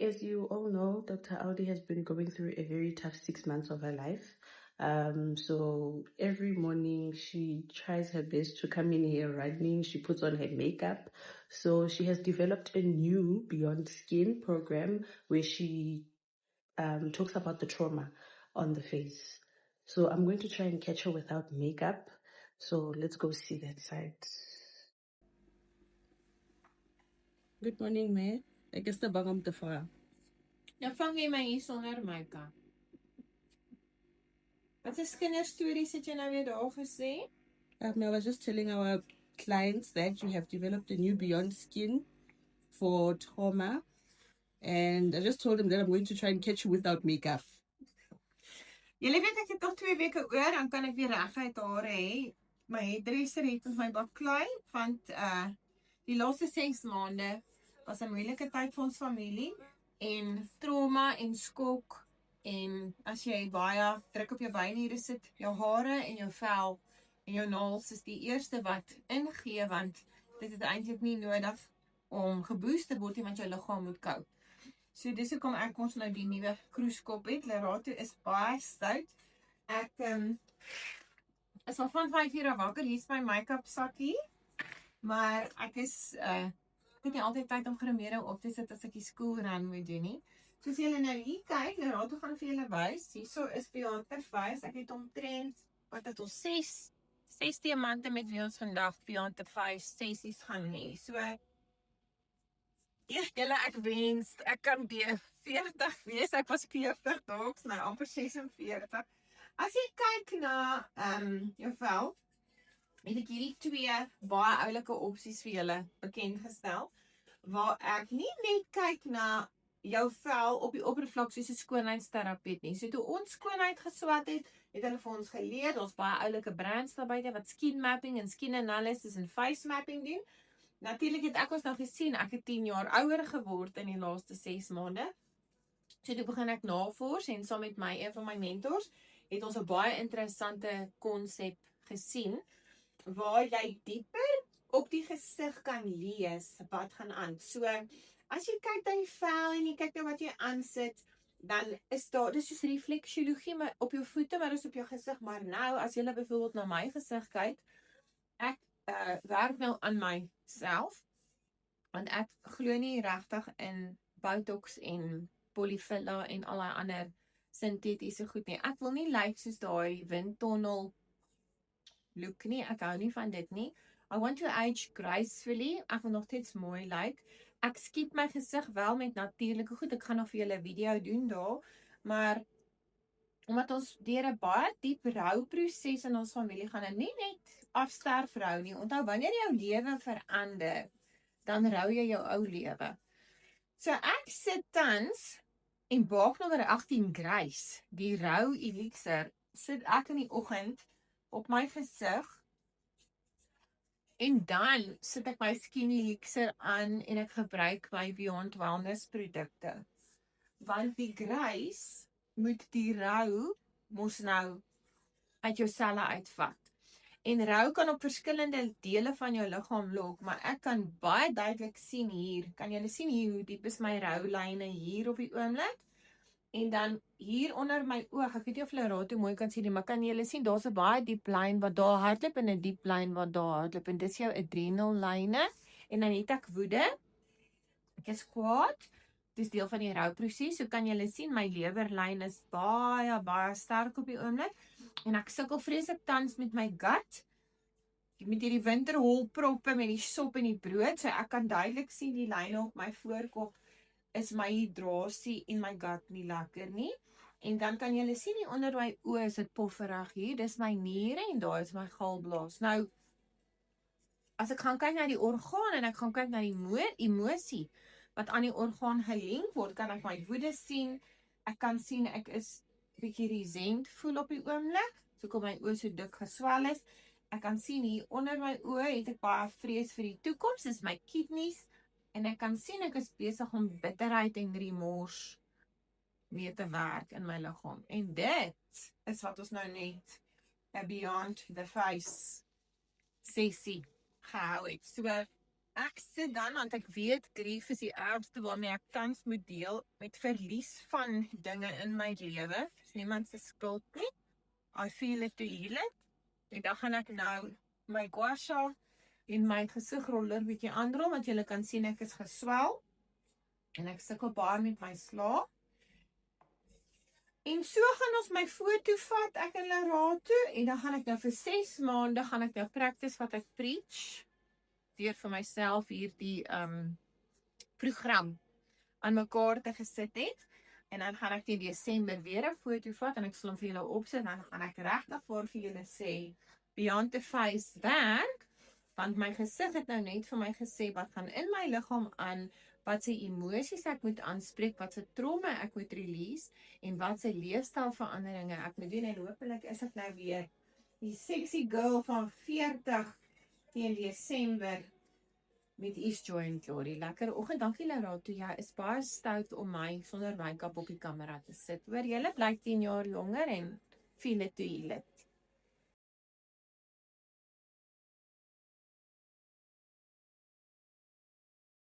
As you all know, Dr. Audi has been going through a very tough 6 months of her life. So every morning she tries her best to come in here running. She puts on her makeup. So she has developed a new Beyond Skin program where she talks about the trauma on the face. So I'm going to try and catch her without makeup. So let's go see that side. Good morning, May. Ek is te bang om te vra. Nou vang jy my hier sonder make-up. Wat is kinderstories het jy nou weer daar gesê? I was just telling our clients that you have developed a new Beyond Skin for trauma. And I just told them that I'm going to try and catch you without makeup. Julle weet ek het nog 2 weke oor, dan kan ek weer reguit hare hê. My hairdresser het met my baklei, want die laaste 6 maande was 'n moeilike tyd vir ons familie. En trauma en skok en as jy baie druk op jou beinhiere sit, jou hare en jou vel en jou naels is die eerste wat ingee, want dit is eintlik nie nodig om geboost te word nie, want jou liggaam moet koud. So dis hoekom ek ons nou die nuwe kroeskop het. Lerato is baie stout. Ek is al van 5 uur wakker. Hier is my make-up sakkie. Maar ek is ek het nie altyd tyd om grimering op te sit as ek die school run moet doen nie. Soos julle nou hier kyk, Lerato gaan vir julle wys. Hierso is Beyond Wys. Ek het omtrent wat het ons 6 diamante met wie ons vandag Beyond Wys sessies gaan hê. So julle ek wens ek kan weer 40 wees. Ek was 40 dalk nou amper 46. As jy kyk na jou vel, het ek hierdie 2 baie oulike opsies vir julle bekend gestel, waar ek nie net kyk na jou vel op die oppervlak soos 'n skoonheidsterapeut nie. So toe ons skoonheid geswat het hulle vir ons geleer, ons baie oulike brands daar buite wat skin mapping en skin analysis en face mapping doen. Natuurlik het ek ons nou gesien, ek het 10 jaar ouer geword in die laaste 6 maande. So toe begin ek navors en saam met my, een van my mentors, het ons 'n baie interessante konsep gesien, waar jy dieper op die gesig kan lees wat gaan aan. So, as jy kyk na die vel en jy kyk na wat jy aansit, dan is daar, dis soos refleksiologie maar op jou voete, maar dis op jou gesig. Maar nou, as jy byvoorbeeld na my gesig kyk, ek werk nou aan myself, want ek glo nie regtig in botox en polyfilla en al die ander sintetiese goed nie. Ek wil nie lyk soos daai windtunnel look nie, ek hou nie van dit nie. I want to age gracefully, ek wil nog steeds mooi lyk. Ek skiet my gesig wel met natuurlike goed, ek gaan nog vir julle 'n video doen daar, maar omdat ons deur 'n baie diep rouproses in ons familie gaan, en nie net afsterf rou nie. Onthou, wanneer jou lewe verander, dan rou jy jou ou lewe. So ek sit tans en baak nommer 18 Grace, die rou elixir, sit ek in die oggend op my gesig, en dan sit ek my skin elixir aan en ek gebruik my Beyond Wellness produkte. Want die Grace moet die rou mos nou uit jou selle uitvat. En rou kan op verskillende dele van jou liggaam lok, maar ek kan baie duidelik sien hier, kan julle sien hier hoe diep is my roulyne hier op die oomblik? En dan hier onder my oog, ek weet nie of Lerato mooi kan sien nie, maar kan julle sien, daar's 'n baie diep lyn wat daar hardloop en 'n diep lyn wat daar hardloop, en dis jou adrenal lyne, en dan het ek woede, ek is kwaad, dis deel van die rouproses. So kan julle sien, my lewerlyn is baie sterk op die oomblik, en ek sukkel vreeslik tans met my gut, met hierdie winterholproppe, met die sop en die brood, so ek kan duidelik sien die lyne op my voorkop, is my hydrasie en my gut nie lekker nie. En dan kan julle sien hier onder my oë is dit pofferig hier, dis my niere en daar is my galblaas. Nou, as ek gaan kyk na die orgaan en ek gaan kyk na die emosie wat aan die orgaan gelink word, kan ek my woede sien, ek kan sien ek is bietjie resent voel op die oomblik, so kom my oë so dik geswel is. Ek kan sien hier onder my oë het ek baie vrees vir die toekoms, dis my kidneys, en ek kan sien ek is besig om bitterheid en remors mee te werk in my liggaam. En dit is wat ons nou net 'n Beyond the Face sessie gehou het. So Ek sit dan, want ek weet grief is die ergste waarmee ek tans moet deel, met verlies van dinge in my lewe. Dis niemand se skuld nie. I feel it to heal it. En dan gaan ek nou my gua sha en my gesigroller bietjie aanrol, want julle kan sien ek is geswel. En ek sukkel baie met my slaap. En so gaan ons my foto vat, ek en Lerato, en dan gaan ek nou vir 6 maande, gaan ek nou practice wat ek preach, deur vir myself hierdie program aan mekaar te gesit het. En dan gaan ek in Desember weer 'n foto vat, en ek sal hom vir julle opsit, en dan gaan ek regtig vir julle sê, Beyond the Face werk, want my gesig het nou net vir my gesê, wat gaan in my liggaam aan, wat se emosies ek moet aanspreek, wat se tromme ek moet release, en wat se leefstylveranderinge ek moet doen, en hopelik is ek nou weer die sexy girl van 40 teen Desember met East Joy en Glory. Lekker oggend, dankie Lerato, jy is baie stout om my sonder make-up op die kamera te sit. Hoor, julle blyk 10 jaar jonger en feel it to heal it.